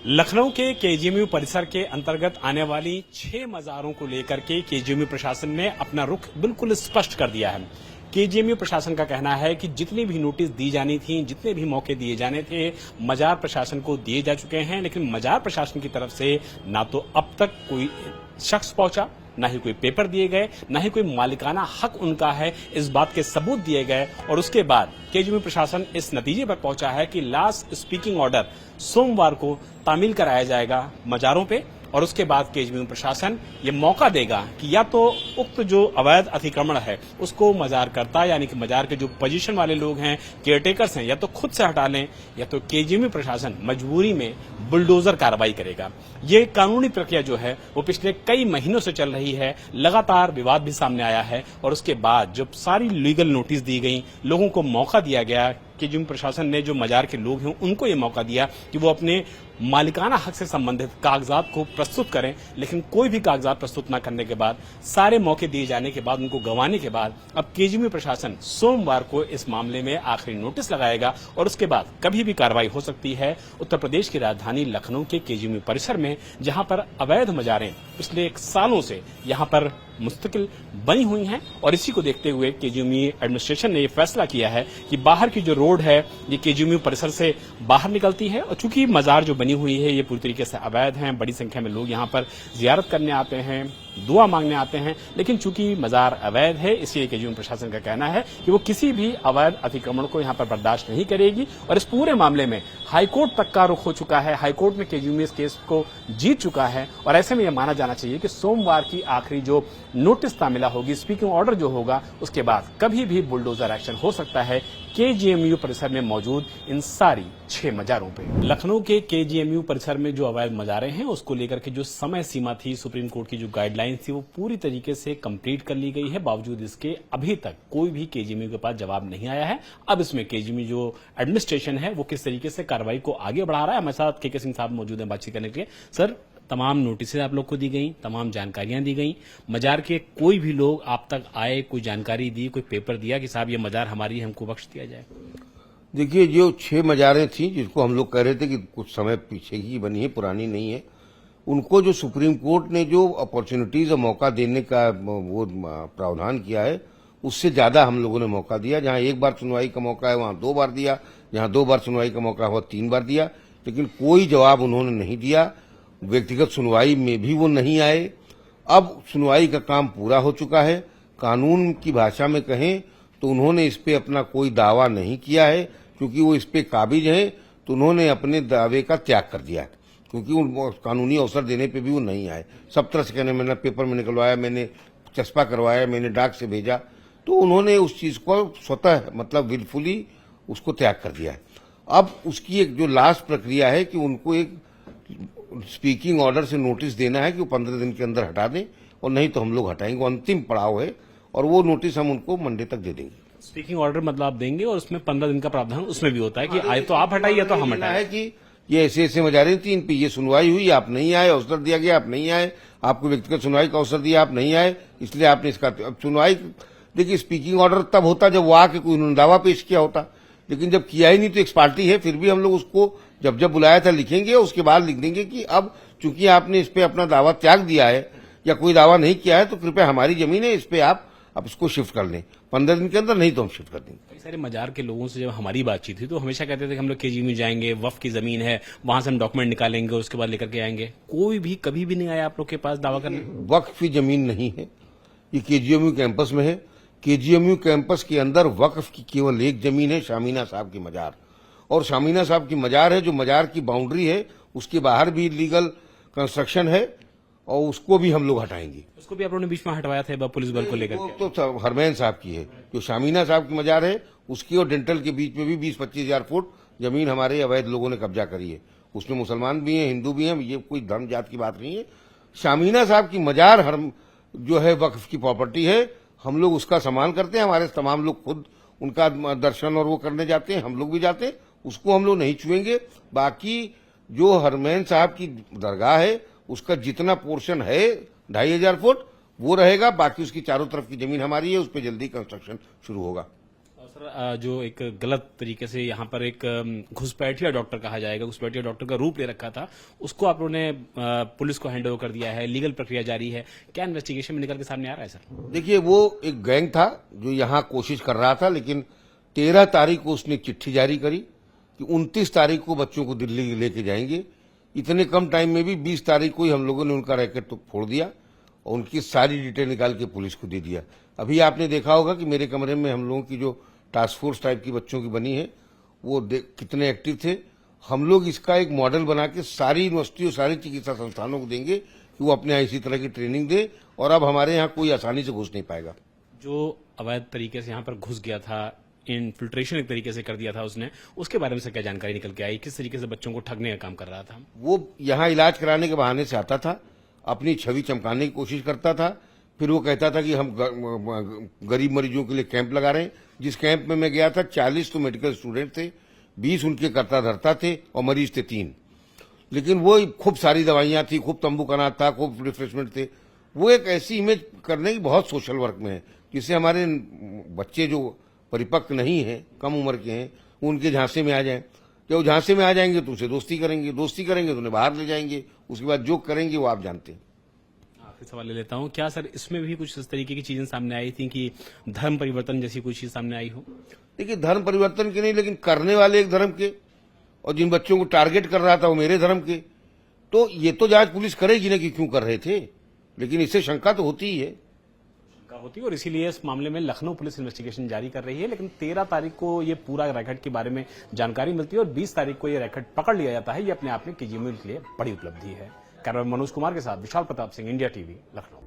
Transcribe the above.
लखनऊ के केजीएमयू परिसर के अंतर्गत आने वाली 6 मज़ारों को लेकर के केजीएमयू प्रशासन ने अपना रुख बिल्कुल स्पष्ट कर दिया है। केजीएमयू प्रशासन का कहना है कि जितनी भी नोटिस दी जानी थी, जितने भी मौके दिए जाने थे, मजार प्रशासन को दिए जा चुके हैं, लेकिन मजार प्रशासन की तरफ से ना तो अब तक कोई शख्स पहुंचा, ना ही कोई पेपर दिए गए, ना ही कोई मालिकाना हक उनका है इस बात के सबूत दिए गए। और उसके बाद केजीएमयू प्रशासन इस नतीजे पर पहुंचा है कि लास्ट स्पीकिंग ऑर्डर सोमवार को तामील कराया जाएगा मजारों पे, और उसके बाद केजीएमयू प्रशासन ये मौका देगा कि या तो उक्त जो अवैध अतिक्रमण है उसको मजार करता यानी कि मजार के जो पोजीशन वाले लोग हैं, केयरटेकर्स हैं, या तो खुद से हटा लें, या तो केजीएमयू प्रशासन मजबूरी में बुलडोजर कार्रवाई करेगा। ये कानूनी प्रक्रिया जो है वो पिछले कई महीनों से चल रही है, लगातार विवाद भी सामने आया है, और उसके बाद जब सारी लीगल नोटिस दी गई, लोगों को मौका दिया गया, केजीएमयू प्रशासन ने जो मजार के लोग हैं उनको ये मौका दिया कि वो अपने मालिकाना हक से संबंधित कागजात को प्रस्तुत करें, लेकिन कोई भी कागजात प्रस्तुत न करने के बाद, सारे मौके दिए जाने के बाद, उनको गंवाने के बाद अब केजीएमयू प्रशासन सोमवार को इस मामले में आखिरी नोटिस लगाएगा, और उसके बाद कभी भी कार्रवाई हो सकती है। उत्तर प्रदेश की राजधानी लखनऊ के केजीएमयू परिसर में, जहां पर अवैध मजारें पिछले सालों से यहां पर मुस्तकिल बनी हुई हैं, और इसी को देखते हुए केजीएमयू एडमिनिस्ट्रेशन ने यह फैसला किया है कि बाहर की जो रोड है ये केजीएमयू परिसर से बाहर निकलती है, और चूंकि मजार जो बनी हुई है ये पूरी तरीके से अवैध हैं, बड़ी संख्या में लोग यहां पर जियारत करने आते हैं, दुआ मांगने आते हैं, लेकिन चूंकि मजार अवैध है इसलिए केजीएमयू प्रशासन का कहना है कि वो किसी भी अवैध अतिक्रमण को यहां पर बर्दाश्त नहीं करेगी। और इस पूरे मामले में हाईकोर्ट तक का रुख हो चुका है, हाईकोर्ट में केजीएमयू इस केस को जीत चुका है, और ऐसे में यह माना जाना चाहिए कि सोमवार की आखिरी जो नोटिस तामीला होगी, स्पीकिंग ऑर्डर जो होगा, उसके बाद कभी भी बुलडोजर एक्शन हो सकता है केजीएमयू परिसर में मौजूद इन सारी 6 मजारों पे। लखनऊ के केजीएमयू परिसर में जो अवैध मजारें हैं उसको लेकर के जो समय सीमा थी, सुप्रीम कोर्ट की जो गाइडलाइन थी, वो पूरी तरीके से कंप्लीट कर ली गई है। बावजूद इसके अभी तक कोई भी केजीएमयू के पास जवाब नहीं आया है। अब इसमें केजीएमयू जो एडमिनिस्ट्रेशन है वो किस तरीके से कार्रवाई को आगे बढ़ा रहा है। हमारे साथ के सिंह साहब मौजूद हैं बातचीत करने के लिए। सर, तमाम नोटिस आप लोग को दी गई, तमाम जानकारियां दी गई, मजार के कोई भी लोग आप तक आए, कोई जानकारी दी, कोई पेपर दिया कि साहब ये मजार हमारी, हमको बख्श दिया जाए? देखिए, जो 6 मजारें थी जिसको हम लोग कह रहे थे कि कुछ समय पीछे की बनी है, पुरानी नहीं है, उनको जो सुप्रीम कोर्ट ने जो अपॉर्चुनिटीज और मौका देने का वो प्रावधान किया है, उससे ज्यादा हम लोगों ने मौका दिया। जहां एक बार सुनवाई का मौका है वहां 2 बार दिया, जहां 2 बार सुनवाई का मौका हुआ 3 बार दिया, लेकिन कोई जवाब उन्होंने नहीं दिया। व्यक्तिगत सुनवाई में भी वो नहीं आए। अब सुनवाई का काम पूरा हो चुका है। कानून की भाषा में कहें तो उन्होंने इस पे अपना कोई दावा नहीं किया है, क्योंकि वो इस पे काबिज हैं, तो उन्होंने अपने दावे का त्याग कर दिया, क्योंकि उन कानूनी अवसर देने पे भी वो नहीं आए। सब तरह से कहने, मैंने पेपर में निकलवाया, मैंने चस्पा करवाया, मैंने डाक से भेजा, तो उन्होंने उस चीज को स्वतः मतलब विलफुली उसको त्याग कर दिया है। अब उसकी एक जो लास्ट प्रक्रिया है कि उनको एक स्पीकिंग ऑर्डर से नोटिस देना है कि वो 15 दिन के अंदर हटा दें, और नहीं तो हम लोग हटाएंगे। वो अंतिम पड़ाव है, और वो नोटिस हम उनको मंडे तक दे देंगे। स्पीकिंग ऑर्डर मतलब आप देंगे, और उसमें 15 दिन का प्रावधान उसमें भी होता है कि आए तो आप हटाइए या तो हम हटाएं। है कि ये ऐसे मजारें थी, इन पे ये सुनवाई हुई, आप नहीं आए, अवसर दिया गया, आप नहीं आए, आपको व्यक्तिगत सुनवाई का अवसर दिया, आप नहीं आए, इसलिए आपने इसका अब सुनवाई। देखिए, स्पीकिंग ऑर्डर तब होता जब वो आके कोई उन्होंने दावा पेश किया होता, लेकिन जब किया ही नहीं तो एक पार्टी है, फिर भी हम लोग उसको जब जब बुलाया था लिखेंगे, उसके बाद लिख देंगे कि अब चूंकि आपने इस पे अपना दावा त्याग दिया है या कोई दावा नहीं किया है, तो कृपया हमारी जमीन है, इस पे आप इसको शिफ्ट कर लें 15 दिन के अंदर, नहीं तो हम शिफ्ट कर देंगे। कई सारे मजार के लोगों से जब हमारी बातचीत हुई तो हमेशा कहते थे कि हम लोग केजीएमयू जाएंगे, वफ की जमीन है, वहां से हम डॉक्यूमेंट निकालेंगे, उसके बाद लेकर के आएंगे। कोई भी कभी भी नहीं आया आप लोग के पास दावा करने? वक्फ की जमीन नहीं है, ये केजीएमयू कैंपस में है। केजीएमयू कैंपस के अंदर वक्फ की केवल एक जमीन है, शामीना साहब की मजार, और शामीना साहब की मजार है जो मजार की बाउंड्री है, उसके बाहर भी लीगल कंस्ट्रक्शन है, और उसको भी हम लोग हटाएंगे। उसको भी आप लोगों ने बीच में हटवाया था पुलिस बल को लेकर के? तो हरमैन साहब की है, जो शामीना साहब की मजार है, उसकी और डेंटल के बीच में भी 20-25 हजार फुट जमीन हमारे अवैध लोगों ने कब्जा करी है। उसमें मुसलमान भी हैं, हिंदू भी हैं, ये कोई धर्म जात की बात नहीं है। शामीना साहब की मजार जो है वक्फ की प्रॉपर्टी है, हम लोग उसका सम्मान करते हैं। हमारे तमाम लोग खुद उनका दर्शन और वो करने जाते हैं, हम लोग भी जाते हैं, उसको हम लोग नहीं छुएंगे। बाकी जो हरमैन साहब की दरगाह है उसका जितना पोर्शन है 2500 फुट वो रहेगा, बाकी उसकी चारों तरफ की जमीन हमारी है, उस पर जल्दी कंस्ट्रक्शन शुरू होगा। सर, जो एक गलत तरीके से यहाँ पर एक घुसपैठिया डॉक्टर कहा जाएगा, घुसपैठिया डॉक्टर का रूप ले रखा था, उसको आप लोगों ने पुलिस को हैंड ओवर कर दिया है, लीगल प्रक्रिया जारी है। क्या इन्वेस्टिगेशन में निकल के सामने आ रहा है सर? देखिए, वो एक गैंग था जो यहाँ कोशिश कर रहा था, लेकिन 13 तारीख को उसने चिट्ठी जारी करी कि 29 तारीख को बच्चों को दिल्ली लेके जाएंगे। इतने कम टाइम में भी 20 तारीख को ही हम लोगों ने उनका रैकेट तो फोड़ दिया और उनकी सारी डिटेल निकाल के पुलिस को दे दिया। अभी आपने देखा होगा कि मेरे कमरे में हम लोगों की जो टास्क फोर्स टाइप की बच्चों की बनी है वो कितने एक्टिव थे। हम लोग इसका एक मॉडल बना के सारी यूनिवर्सिटी और सारी चिकित्सा संस्थानों को देंगे कि वो अपने यहाँ इसी तरह की ट्रेनिंग दे, और अब हमारे यहाँ कोई आसानी से घुस नहीं पाएगा। जो अवैध तरीके से यहाँ पर घुस गया था, इन्फिल्ट्रेशन एक तरीके से कर दिया था उसने, उसके बारे में से क्या जानकारी निकल के आई? किस तरीके से बच्चों को ठगने का काम कर रहा था? वो यहाँ इलाज कराने के बहाने से आता था, अपनी छवि चमकाने की कोशिश करता था, फिर वो कहता था कि हम गरीब मरीजों के लिए कैंप लगा रहे हैं। जिस कैंप में मैं गया था 40 तो मेडिकल स्टूडेंट थे, 20 उनके कर्ता धर्ता थे और मरीज थे 3। लेकिन वो खूब सारी दवाइयां थी, खूब तंबू कनात था, खूब रिफ्रेशमेंट थे। वो एक ऐसी इमेज करने की बहुत सोशल वर्क में है जिससे हमारे बच्चे जो परिपक्व नहीं है, कम उम्र के हैं, वो उनके झांसे में आ जाएं। जब वो झांसे में आ जाएंगे तो उसे दोस्ती करेंगे तो उन्हें बाहर ले जाएंगे, उसके बाद जो करेंगे वो आप जानते हैं। आखिरी सवाल ले लेता हूँ, क्या सर इसमें भी कुछ इस तरीके की चीजें सामने आई थी कि धर्म परिवर्तन जैसी कोई चीज सामने आई हो? देखिए, धर्म परिवर्तन के नहीं, लेकिन करने वाले एक धर्म के, और जिन बच्चों को टारगेट कर रहा था वो मेरे धर्म के। तो ये तो जांच पुलिस करेगी ना कि क्यों कर रहे थे, लेकिन इससे शंका तो होती ही है। होती है और इसीलिए इस मामले में लखनऊ पुलिस इन्वेस्टिगेशन जारी कर रही है। लेकिन 13 तारीख को ये पूरा रैकेट के बारे में जानकारी मिलती है और 20 तारीख को ये रैकेट पकड़ लिया जाता है। ये अपने आप में केजीएमयू के लिए बड़ी उपलब्धि है। कैमरा मनोज कुमार के साथ विशाल प्रताप सिंह, इंडिया टीवी, लखनऊ।